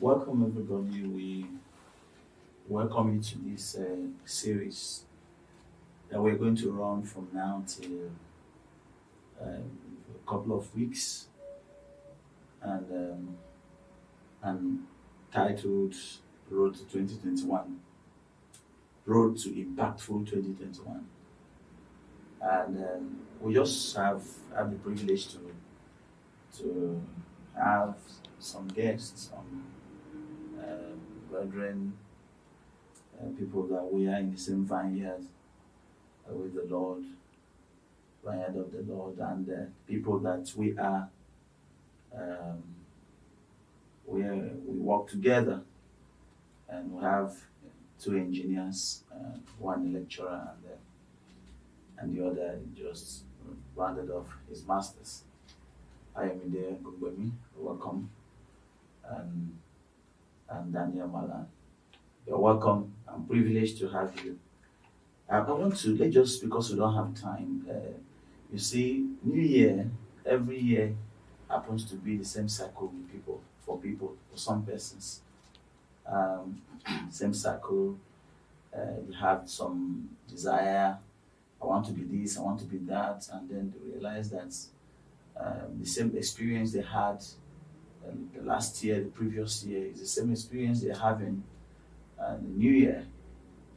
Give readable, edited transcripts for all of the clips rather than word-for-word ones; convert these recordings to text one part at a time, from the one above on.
Welcome, everybody. We welcome you to this series that we're going to run from now till a couple of weeks, and and titled "Road to 2021," Road to Impactful 2021, and we just have the privilege to have some guests, some brethren, people that we are in the same vineyard with the Lord, vineyard of the Lord, and people that um, we work together, and we have two engineers, one a lecturer, and the other just rounded off his masters. I am there, Gugbemi, welcome, and Daniel Malan. You're welcome. I'm privileged to have you. I want to, let's just, because we don't have time, you see, New Year, every year happens to be the same cycle with for some persons. Um, Same cycle, you have some desire, I want to be this, I want to be that, and then they realize that the same experience they had the last year, the previous year, is the same experience they're having the new year.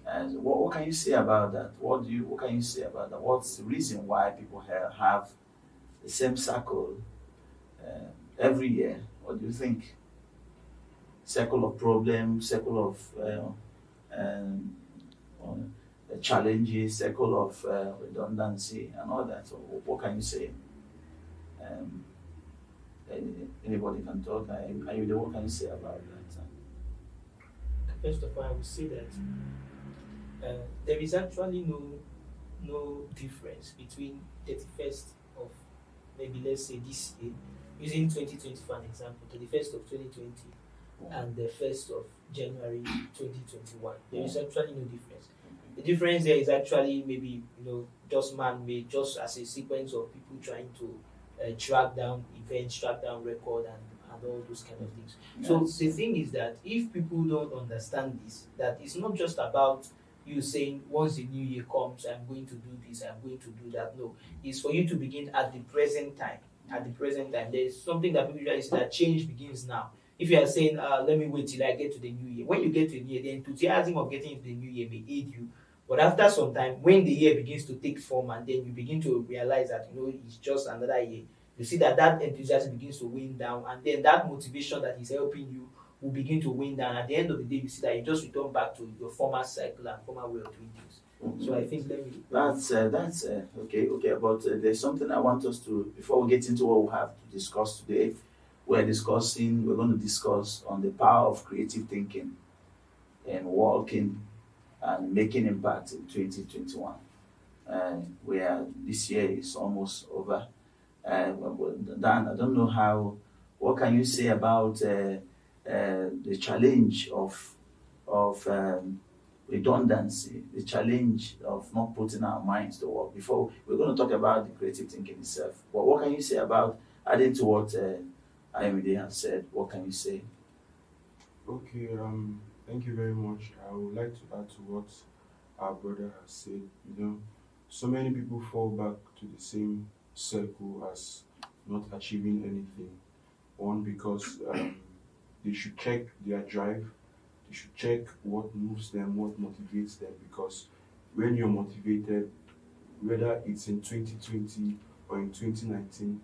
And what can you say about that? What can you say about that? What's the reason why people have the same circle every year? What do you think? Circle of problems, circle of um, challenges, circle of redundancy, and all that. So what can you say? Um, Anybody can talk. Are you there? What can you say about that? First of all, I would say that there is actually no difference between 31st of, maybe let's say this year, using 2020 for an example, 31st of 2020 and the 1st of January 2021. There is actually no difference. The difference there is actually maybe just man-made, just as a sequence of people trying to track down events, track down record, and all those kind of things. So Yes. the thing is that if people don't understand this, that it's not just about you saying once the new year comes, I'm going to do this, I'm going to do that. No, it's for you to begin at the present time. At the present time, there's something that people usually say that change begins now. If you are saying, let me wait till I get to the new year, when you get to the new year, the enthusiasm of getting into the new year may aid you. But after some time, when the year begins to take form and then you begin to realize that it's just another year, you see that enthusiasm begins to wane down, and then that motivation that is helping you will begin to wane down. At the end of the day, you see that you just return back to your former cycle and former way of doing things. So I think let me. That's okay. Okay, but there's something I want us to, before we get into what we have to discuss today. We're going to discuss on the power of creative thinking and working and making impact in 2021. And where this year is almost over. Dan, I don't know what can you say about the challenge of redundancy, the challenge of not putting our minds to work. Before we're going to talk about the creative thinking itself, but what can you say about adding to what IMD has said? What can you say? Okay, thank you very much. I would like to add to what our brother has said. So many people fall back to the same circle as not achieving anything. One, because they should check their drive, they should check what moves them, what motivates them, because when you're motivated, whether it's in 2020 or in 2019,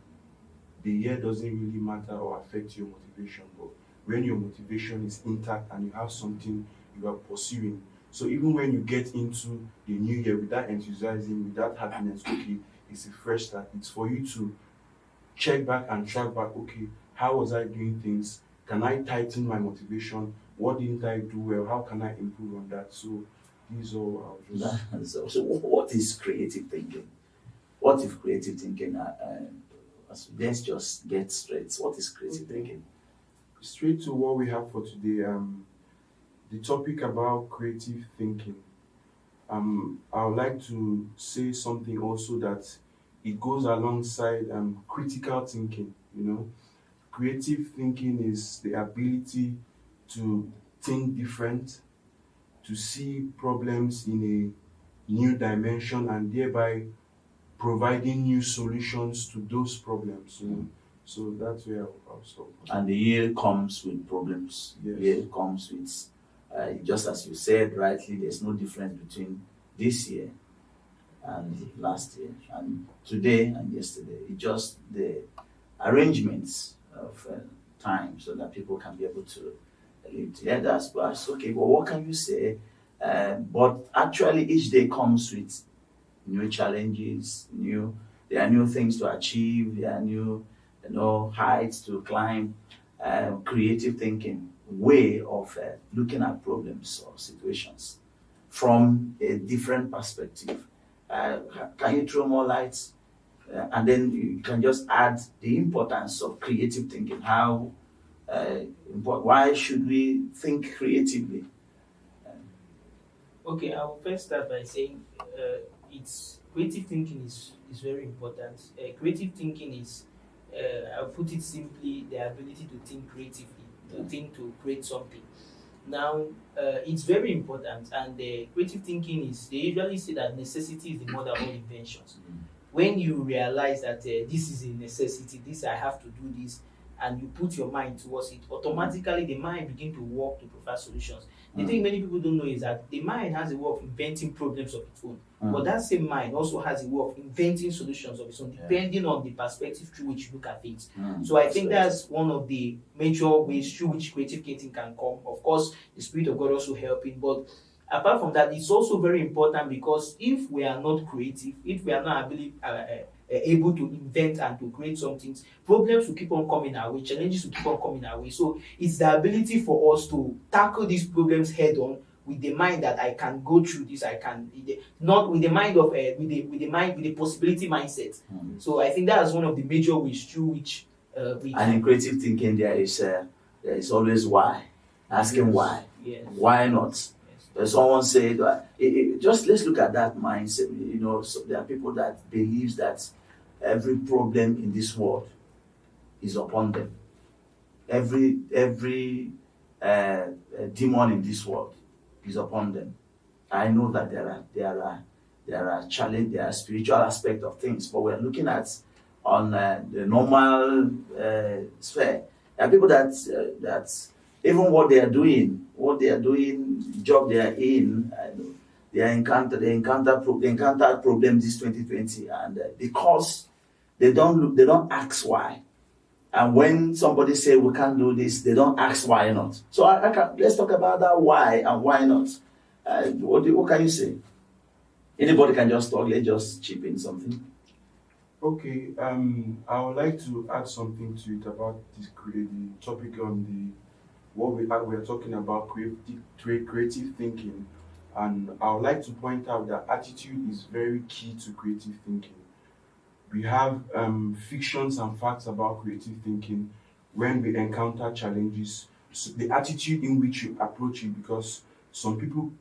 the year doesn't really matter or affect your motivation. But when your motivation is intact and you have something you are pursuing, so even when you get into the new year with that enthusiasm, with that happiness, okay, it's a fresh start. It's for you to check back and track back, okay, how was I doing things? Can I tighten my motivation? What didn't I do well? How can I improve on that? So these all I'll just So what is creative thinking? What if creative thinking? Let's just get straight. What is creative Okay. thinking? straight to what we have for today. The topic about creative thinking. I would like to say something also that it goes alongside critical thinking. Creative thinking is the ability to think different, to see problems in a new dimension, and thereby providing new solutions to those problems. So that's where I'll stop. And the year comes with problems. Yes. The year comes with, just as you said rightly, there's no difference between this year and last year, and today and yesterday. It's just the arrangements of time so that people can be able to live together. That's okay. Well, what can you say? But actually, each day comes with new challenges, there are new things to achieve, there are new heights to climb, creative thinking, way of looking at problems or situations from a different perspective. Can you throw more light? And then you can just add the importance of creative thinking. Why should we think creatively? Okay, I will first start by saying it's creative thinking is very important. Creative thinking is, I'll put it simply, the ability to think creatively, to create something. Now, it's very important, and creative thinking is, they usually say that necessity is the mother of all inventions. When you realize that this is a necessity, I have to do this, and you put your mind towards it, automatically the mind begins to work to provide solutions. The thing many people don't know is that the mind has a way of inventing problems of its own, but that same mind also has a way of inventing solutions of its own, depending on the perspective through which you look at things. So I think that's one of the major ways through which creative thinking can come. Of course, the Spirit of God also helping, but apart from that, it's also very important, because if we are not creative, if we are not able to invent and to create some things, problems will keep on coming our way, challenges will keep on coming our way. So it's the ability for us to tackle these problems head on with the mind that I can go through this, not with the mind of with the possibility mindset. So I think that's one of the major ways through which we can. And in creative thinking, there is always why. Asking why. Yes. Why not? Someone said, just let's look at that mindset. So there are people that believes that every problem in this world is upon them. Every demon in this world is upon them. I know that there are challenge, there are spiritual aspect of things, but we're looking at on the normal sphere. There are people that even what they are doing, the job they are in, they encounter problems this 2020, and because they don't ask why. And when somebody say we can't do this, they don't ask why not. So let's talk about that why and why not. What can you say? Anybody can just talk. Let's just chip in something. Okay, I would like to add something to it about the topic on what we are talking about, creative thinking. And I would like to point out that attitude is very key to creative thinking. We have fictions and facts about creative thinking when we encounter challenges. So the attitude in which you approach it, because some people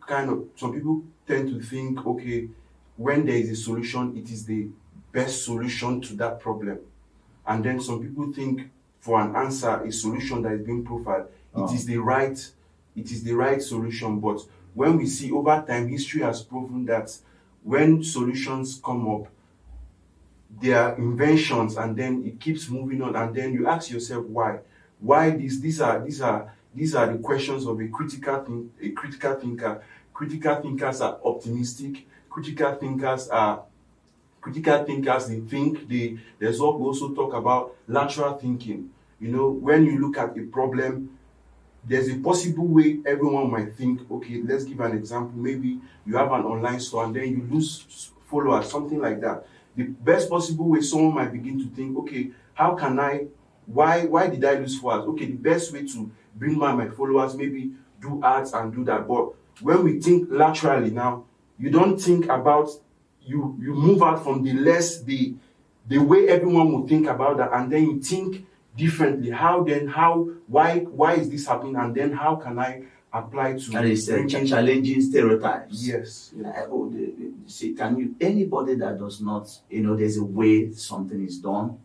tend to think, okay, when there is a solution, it is the best solution to that problem. And then some people think for an answer, a solution that is being profiled, it is the right solution. But when we see over time, history has proven that when solutions come up, they are inventions, and then it keeps moving on, and then you ask yourself why these are the questions of a critical thinker. Critical thinkers are optimistic. Critical thinkers, they think. There's what we also talk about, lateral thinking. When you look at a problem, there's a possible way everyone might think, okay, let's give an example. Maybe you have an online store and then you lose followers, something like that. The best possible way someone might begin to think, okay, why did I lose followers? Okay, the best way to bring my followers, maybe do ads and do that. But when we think laterally now, you don't think about, you move out from the way everyone would think about that, and then you think differently. Why is this happening? And then how can I apply to... And it's challenging stereotypes. Yes. Anybody that does not, there's a way something is done.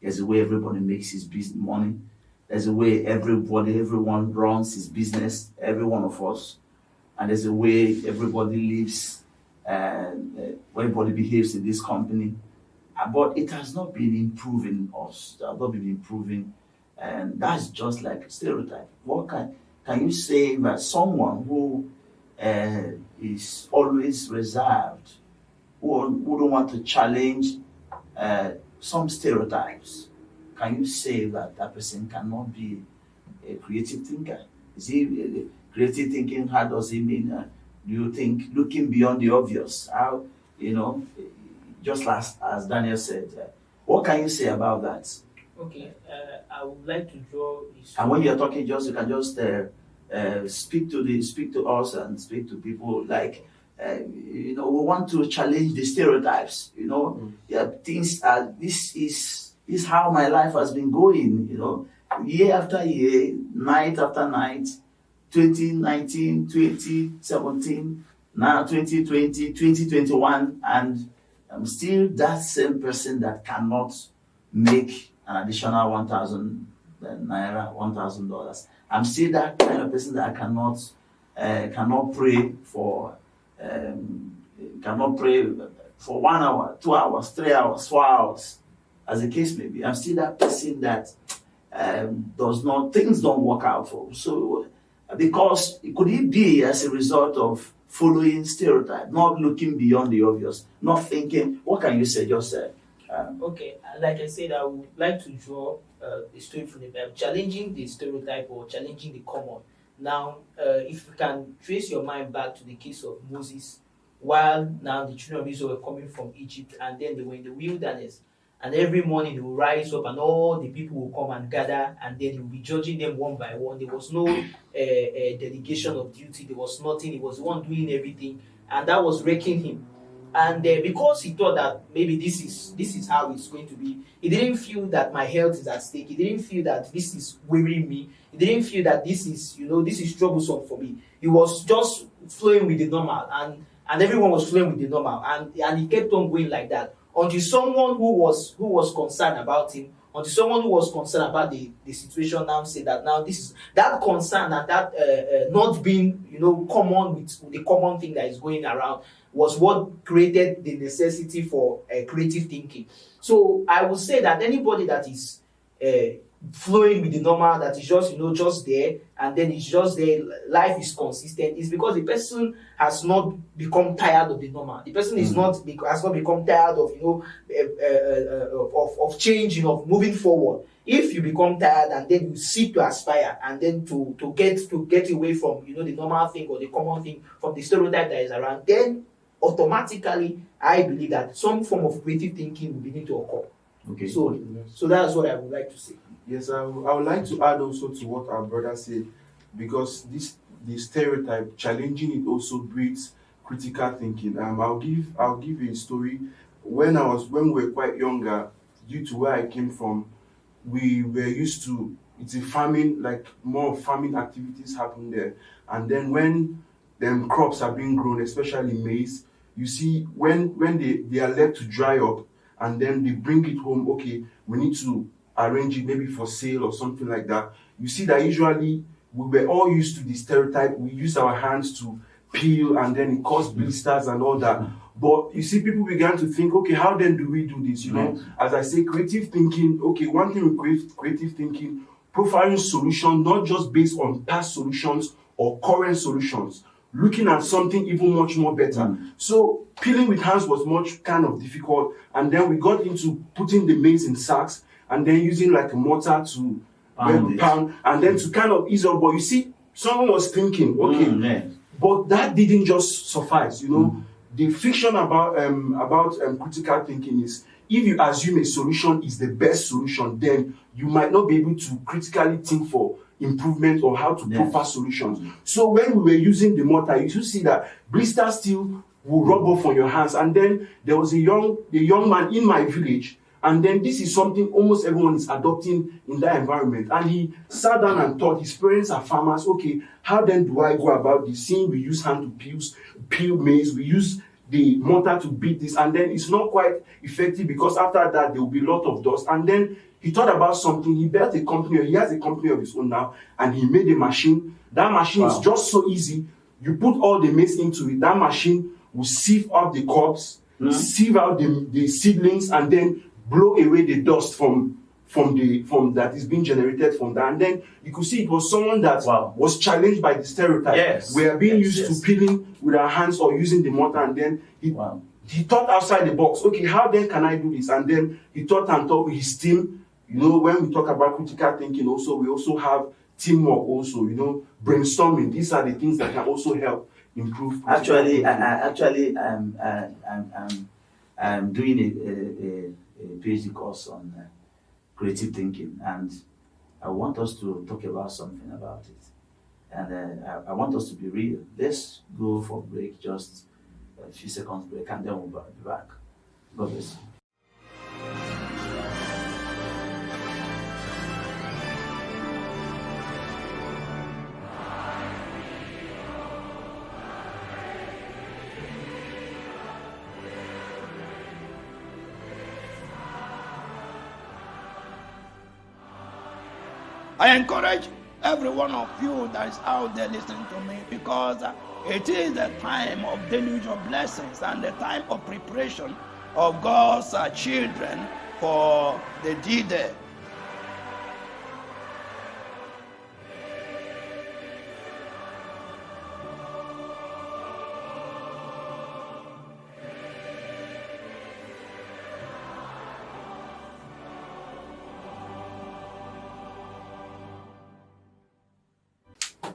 There's a way everybody makes his business money. there's a way everyone runs his business, every one of us, and there's a way everybody lives and everybody behaves in this company. But it has not been improving us. It has not been improving, and that's just like stereotype. What can you say that someone who is always reserved, who don't want to challenge some stereotypes, can you say that that person cannot be a creative thinker? Is he creative thinking? How does it mean? Do you think looking beyond the obvious? How, just as Daniel said, what can you say about that? Okay, I would like to draw. And when you're talking, you can just speak to us and speak to people like. We want to challenge the stereotypes. Things are. This is how my life has been going. Year after year, night after night, 2019, 2017, now 2020, 2021, and I'm still that same person that cannot make an additional 1,000 naira, $1,000. I'm still that kind of person that cannot pray for. Cannot pray for 1 hour, 2 hours, 3 hours, 4 hours, as the case may be. I'm still that person that things don't work out for. So, because could it be as a result of following stereotype, not looking beyond the obvious, not thinking? What can you say? Just okay, like I said, I would like to draw a story from the Bible, challenging the stereotype or challenging the common. Now, if you can trace your mind back to the case of Moses, while now the children of Israel were coming from Egypt, and then they were in the wilderness, and every morning they will rise up and all the people will come and gather, and then he will be judging them one by one. There was no delegation of duty, there was nothing, he was the one doing everything, and that was wrecking him. And because he thought that maybe this is how it's going to be, he didn't feel that my health is at stake. He didn't feel that this is wearying me. He didn't feel that this is troublesome for me. He was just flowing with the normal, and everyone was flowing with the normal, and he kept on going like that until someone who was concerned about him, until someone who was concerned about the situation now said that now this is that concern and that not being common with the common thing that is going around was what created the necessity for creative thinking. So I would say that anybody that is flowing with the normal, that is just there, and then it's just there, life is consistent, is because the person has not become tired of the normal. The person has not become tired of of change, of moving forward. If you become tired and then you seek to aspire and then to get away from the normal thing or the common thing, from the stereotype that is around, then automatically I believe that some form of creative thinking will begin to occur. Okay. So that's what I would like to say. Yes, I would like to add also to what our brother said, because the stereotype, challenging it also breeds critical thinking. I'll give you a story. When we were quite younger, due to where I came from, we were used to farming, like more farming activities happen there. And then when them crops are being grown, especially maize, you see when they are left to dry up and then they bring it home, okay, we need to arrange it maybe for sale or something like that. You see that usually we were all used to the stereotype. We use our hands to peel and then it causes blisters and all that. But you see, people began to think, okay, how then do we do this? As I say, creative thinking. Okay, one thing with creative thinking, profiling solutions, not just based on past solutions or current solutions, looking at something even much more better. So peeling with hands was much kind of difficult, and then we got into putting the maize in sacks and then using like a mortar to pound and then to kind of ease up. But you see, someone was thinking, okay, but that didn't just suffice. The fiction about critical thinking is, if you assume a solution is the best solution, then you might not be able to critically think for improvement or how to profile solutions. So when we were using the mortar, you see that blisters still will rub off on your hands. And then there was a young man in my village, and then this is something almost everyone is adopting in that environment. And he sat down and thought, his parents are farmers. Okay, how then do I go about this? Seeing we use hand to peel maize, we use the mortar to beat this, and then it's not quite effective because after that there will be a lot of dust. And then he thought about something. He built a company, or he has a company of his own now, and he made a machine. That machine is just so easy. You put all the maize into it, that machine will sieve out the cobs, sieve out the seedlings, and then blow away the dust from that is being generated from that. And then you could see it was someone that was challenged by the stereotype. Yes. We are being used to peeling with our hands or using the mortar, and then he thought outside the box. Okay, how then can I do this? And then he thought with his team. When we talk about critical thinking, we also have teamwork. Also, brainstorming. These are the things that can also help improve. Actually, I'm doing a PhD course on creative thinking, and I want us to talk about something about it. And I want us to be real. Let's go for a break, just a few seconds break, and then we'll be back. God bless you. I encourage every one of you that is out there listening to me, because it is the time of deluge of blessings and the time of preparation of God's children for the D-Day.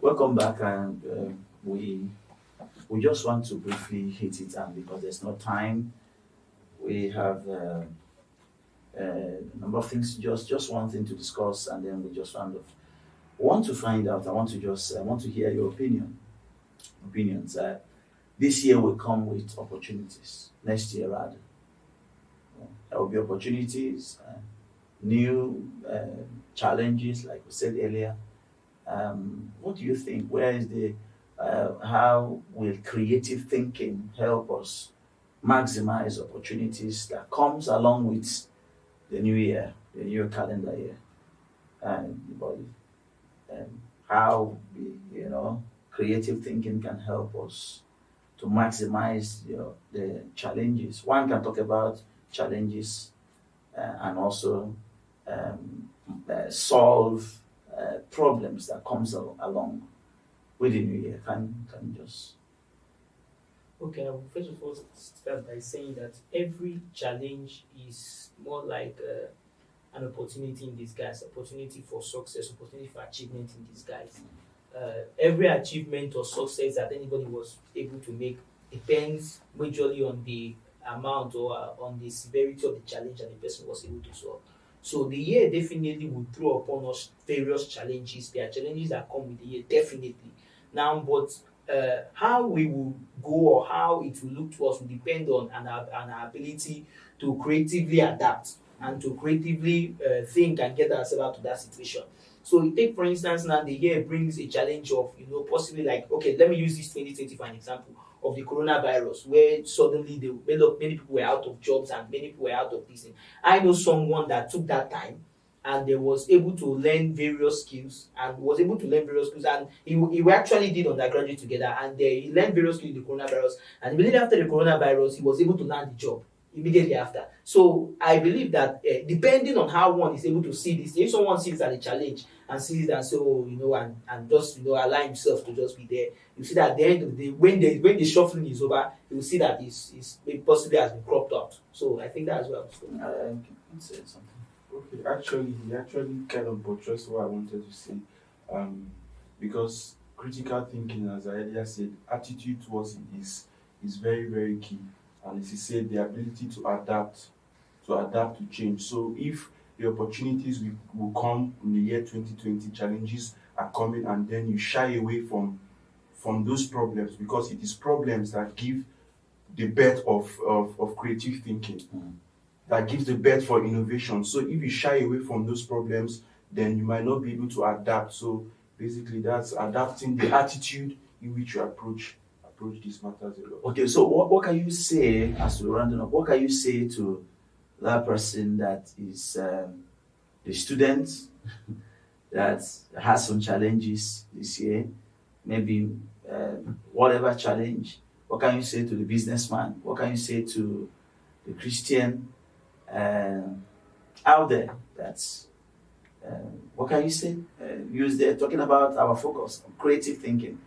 Welcome back, and we just want to briefly hit it, and because there's no time, we have a number of things, just one thing to discuss, and then we just round off. I want to hear your opinions. This year will come with opportunities. Next year, rather, there will be opportunities, new challenges, like we said earlier. What do you think? Where is how will creative thinking help us maximize opportunities that comes along with the new year, the new calendar year, and how creative thinking can help us to maximize the challenges. One can talk about challenges and also solve problems that comes along with the new year. Can just... Okay, I will first of all start by saying that every challenge is more like an opportunity in disguise, opportunity for success, opportunity for achievement in disguise. Every achievement or success that anybody was able to make depends majorly on the amount or on the severity of the challenge that the person was able to solve. So the year definitely will throw upon us various challenges. There are challenges that come with the year, definitely. Now, but how we will go or how it will look to us will depend on our ability to creatively adapt and to creatively think and get ourselves out of that situation. So take, for instance, now the year brings a challenge of, possibly like, okay, let me use this 2020 for an example of the coronavirus, where suddenly many people were out of jobs and many people were out of this thing. I know someone that took that time and they was able to learn various skills and he actually did undergraduate together, and he learned various skills in the coronavirus, and immediately after the coronavirus he was able to land the job immediately after. So I believe that depending on how one is able to see this, if someone sees it as a challenge and sees it and so and just allow himself to just be there, you see that at the end of the day, when the shuffling is over, you will see that it possibly has been cropped out. So I think that's what I was going to say something. Okay, actually, he kind of buttressed what I wanted to say, because critical thinking, as I earlier said, attitude towards it is very, very key. And as he said, the ability to adapt to change. So if the opportunities will come in the year 2020, challenges are coming, and then you shy away from those problems, because it is problems that give the birth of creative thinking, that gives the birth for innovation. So if you shy away from those problems, then you might not be able to adapt. So basically that's adapting the attitude in which you approach approach these matters a lot. Okay, so what can you say, as we're rounding up, what can you say to that person that is the student that has some challenges this year, maybe whatever challenge? What can you say to the businessman? What can you say to the Christian out there? That's what can you say? Use there talking about our focus on creative thinking.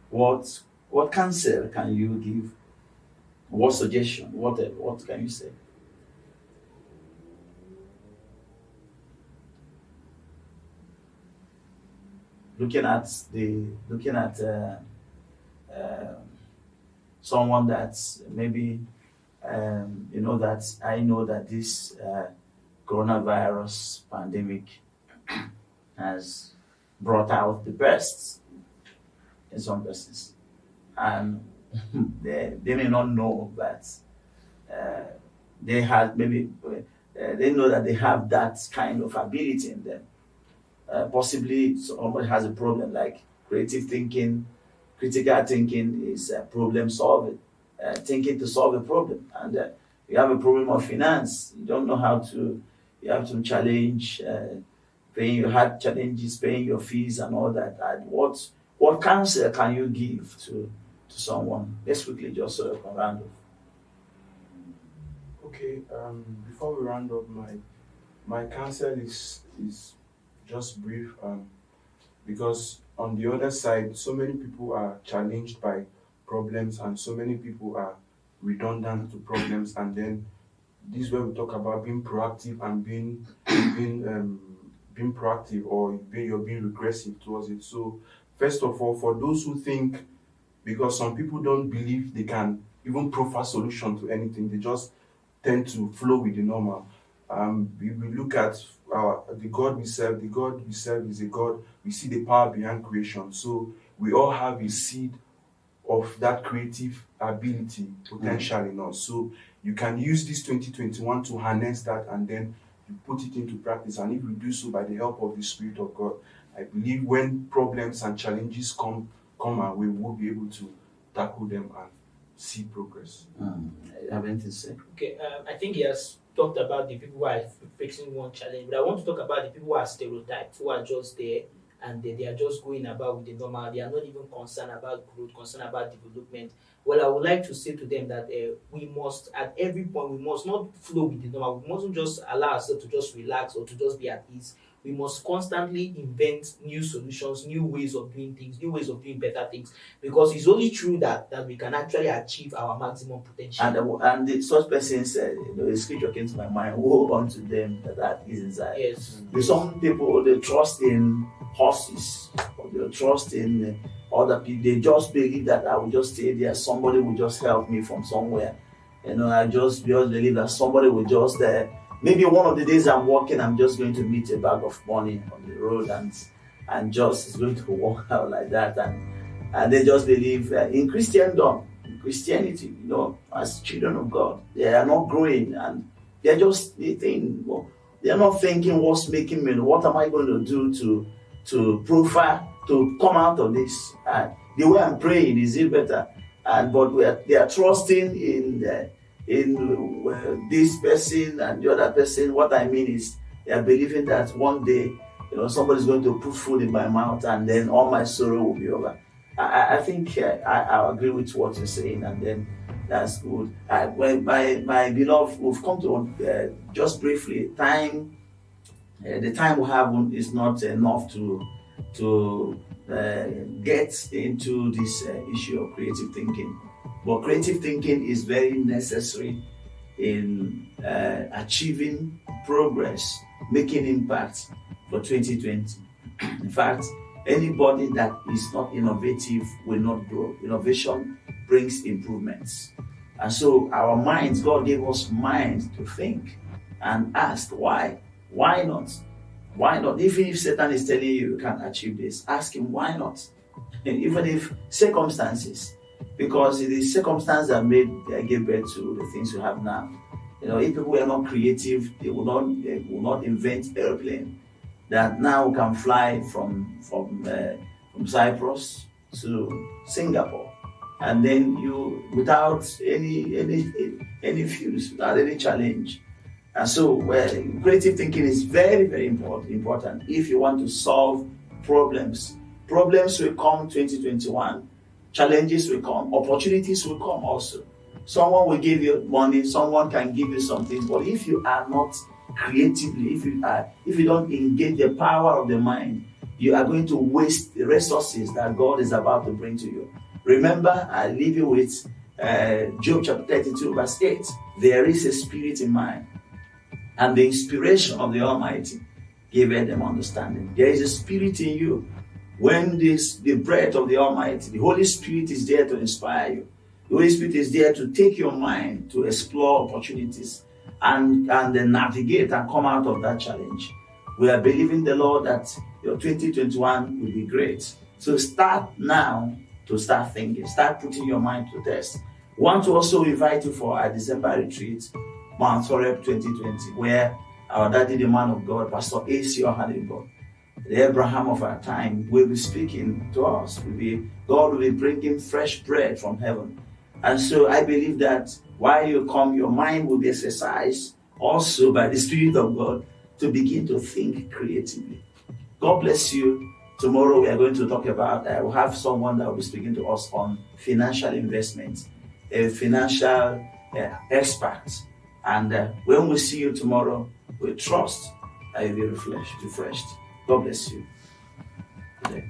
What counsel can you give? What suggestion? What can you say? Looking at someone that's maybe that I know that this coronavirus pandemic has brought out the best in some persons, and they may not know that they have maybe they know that they have that kind of ability in them. Possibly somebody has a problem like creative thinking, critical thinking is problem solving, thinking to solve a problem, and you have a problem of finance. You don't know how to. You have some challenge paying. You had challenges paying your fees and all that. And what counsel can you give to someone? Let's quickly just round off. Okay. Before we round up, my counsel is just brief. Because on the other side, so many people are challenged by problems, and so many people are redundant to problems. And then this is where we talk about being proactive and being proactive, or you're being regressive towards it. So first of all, for those who think, because some people don't believe they can even proffer solution to anything, they just tend to flow with the normal. We look at the God we serve. The God we serve is a God. We see the power behind creation. So we all have a seed of that creative ability, potential in us. So you can use this 2021 to harness that, and then you put it into practice. And if you do so by the help of the Spirit of God, I believe when problems and challenges come our way, we'll be able to tackle them and see progress. Have anything to say? Okay, I think he has talked about the people who are facing one challenge, but I want to talk about the people who are stereotyped, who are just there and they are just going about with the normal. They are not even concerned about growth, concerned about development. Well, I would like to say to them that we must, at every point, we must not flow with the normal. We mustn't just allow ourselves to just relax or to just be at ease. We must constantly invent new solutions, new ways of doing things, new ways of doing better things, because it's only through that we can actually achieve our maximum potential. And such persons, the scripture came to my mind, woe unto them that is inside. Yes. Some people, they trust in horses, or they trust in other people. They just believe that I will just stay there, somebody will just help me from somewhere. I just believe that somebody will just maybe one of the days I'm walking, I'm just going to meet a bag of money on the road, and just it's going to work out like that. And they just believe in Christendom, in Christianity, as children of God, they are not growing, and they're just they're not thinking what's making me, what am I going to do to profile, to come out of this. The way I'm praying, is it better? But they are trusting in this person and the other person. What I mean is, they are believing that one day, somebody's going to put food in my mouth, and then all my sorrow will be over. I think I agree with what you're saying, and then that's good. My beloved, we've come to just briefly. The time we have is not enough to get into this issue of creative thinking. But creative thinking is very necessary in achieving progress, making impact for 2020. In fact, anybody that is not innovative will not grow. Innovation brings improvements. And so our minds, God gave us minds to think and ask why. Why not? Why not? Even if Satan is telling you can't achieve this, ask him why not. And even if circumstances, because it is circumstances that gave birth to the things you have now. If people were not creative, they will not invent airplane that now can fly from Cyprus to Singapore. and then you, without any fuse, without any challenge. And so, creative thinking is very, very important if you want to solve problems. Problems will come 2021. Challenges will come. Opportunities will come also. Someone will give you money. Someone can give you something. But if you are not creatively, if you don't engage the power of the mind, you are going to waste the resources that God is about to bring to you. Remember, I leave you with Job chapter 32, verse 8. There is a spirit in man, and the inspiration of the Almighty giveth them understanding. There is a spirit in you. When the breath of the Almighty, the Holy Spirit is there to inspire you. The Holy Spirit is there to take your mind to explore opportunities and then navigate and come out of that challenge. We are believing the Lord that your 2021 will be great. So start now to start thinking. Start putting your mind to test. We want to also invite you for our December retreat, Mount Horeb 2020, where our daddy, the man of God, Pastor A.C. Ohadenbo, the Abraham of our time, will be speaking to us. God will be bringing fresh bread from heaven. And so I believe that while you come, your mind will be exercised also by the Spirit of God to begin to think creatively. God bless you. Tomorrow we are going to talk about, we'll have someone that will be speaking to us on financial investment, a financial expert. And when we see you tomorrow, we trust that you'll be refreshed. God bless you. Today.